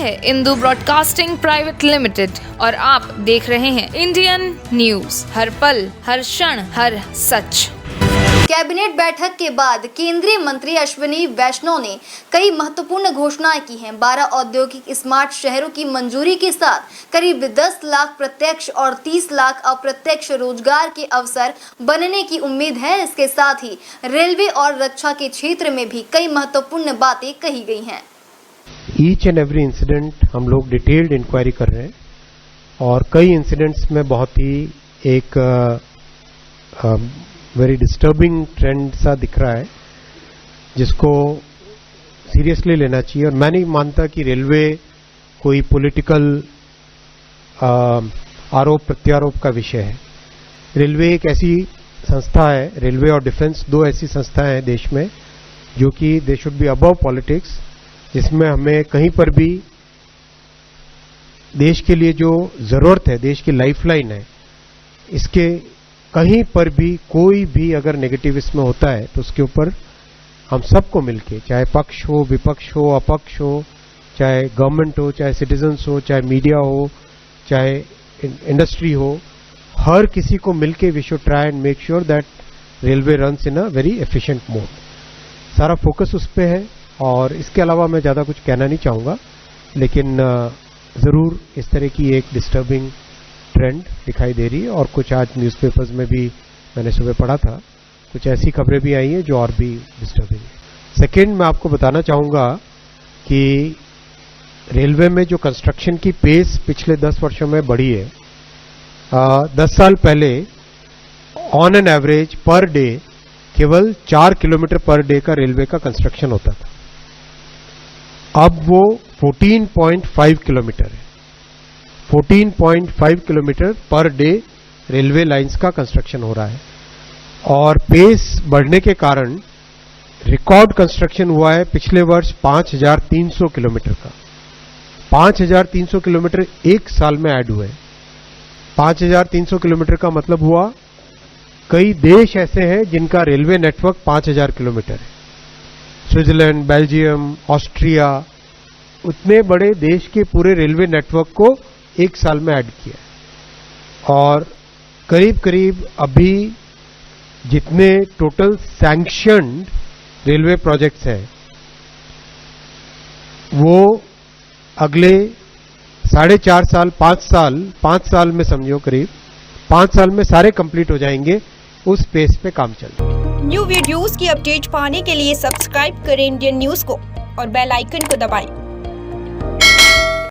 है Indu broadcasting private limited और आप देख रहे हैं इंडियन न्यूज, हर पल, हर क्षण, हर सच। कैबिनेट बैठक के बाद केंद्रीय मंत्री अश्विनी वैष्णव ने कई महत्वपूर्ण घोषणाएं की हैं। 12 औद्योगिक स्मार्ट शहरों की मंजूरी के साथ करीब 10 लाख प्रत्यक्ष और 30 लाख अप्रत्यक्ष रोजगार के अवसर बनने की उम्मीद है। इसके साथ ही रेलवे और रक्षा के क्षेत्र में भी कई महत्वपूर्ण बातें कही गई हैं। ईच एंड एवरी इंसिडेंट हम लोग डिटेल्ड इंक्वायरी कर रहे हैं और कई इंसिडेंट्स में बहुत ही एक वेरी डिस्टर्बिंग ट्रेंड सा दिख रहा है जिसको सीरियसली लेना चाहिए। और मैं नहीं मानता कि रेलवे कोई पॉलिटिकल आरोप प्रत्यारोप का विषय है। रेलवे एक ऐसी संस्था है, रेलवे और डिफेंस दो ऐसी संस्थाएं हैं देश में जो कि they should be above politics, जिसमें हमें कहीं पर भी देश के लिए जो जरूरत है, देश की लाइफलाइन है, इसके कहीं पर भी कोई भी अगर नेगेटिव इसमें होता है तो उसके ऊपर हम सबको मिलके, चाहे पक्ष हो, विपक्ष हो, अपक्ष हो, चाहे गवर्नमेंट हो, चाहे सिटीजन्स हो, चाहे मीडिया हो, चाहे इंडस्ट्री हो, हर किसी को मिलके we should try and make sure that railway runs in a very efficient mode. सारा फोकस उस पर है और इसके अलावा मैं ज़्यादा कुछ कहना नहीं चाहूँगा, लेकिन ज़रूर इस तरह की एक डिस्टर्बिंग ट्रेंड दिखाई दे रही है। और कुछ आज न्यूज़पेपर्स में भी मैंने सुबह पढ़ा था, कुछ ऐसी खबरें भी आई हैं जो और भी डिस्टर्बिंग है। सेकेंड, मैं आपको बताना चाहूँगा कि रेलवे में जो कंस्ट्रक्शन की पेस पिछले 10 वर्षों में बढ़ी है। 10 साल पहले on an average per day केवल 4 किलोमीटर पर डे का रेलवे का कंस्ट्रक्शन होता था। अब वो 14.5 किलोमीटर है। 14.5 kilometre per day railway lines का कंस्ट्रक्शन हो रहा है और पेस बढ़ने के कारण रिकॉर्ड कंस्ट्रक्शन हुआ है पिछले वर्ष 5,300 किलोमीटर का। 5,300 किलोमीटर एक साल में ऐड हुए। 5,300 किलोमीटर का मतलब हुआ कई देश ऐसे हैं जिनका रेलवे नेटवर्क 5,000 किलोमीटर है। स्विट्जरलैंड, बेल्जियम, ऑस्ट्रिया, उतने बड़े देश के पूरे रेलवे नेटवर्क को एक साल में ऐड किया। और करीब करीब अभी जितने टोटल सैंक्शन्ड रेलवे प्रोजेक्ट्स हैं वो अगले 4.5 साल, 5 साल में समझो, करीब 5 साल में सारे कंप्लीट हो जाएंगे। उस पेस पे काम चल रहा है। न्यू वीडियोस की अपडेट पाने के लिए सब्सक्राइब करें इंडियन न्यूज को और बेल आइकन को दबाएं।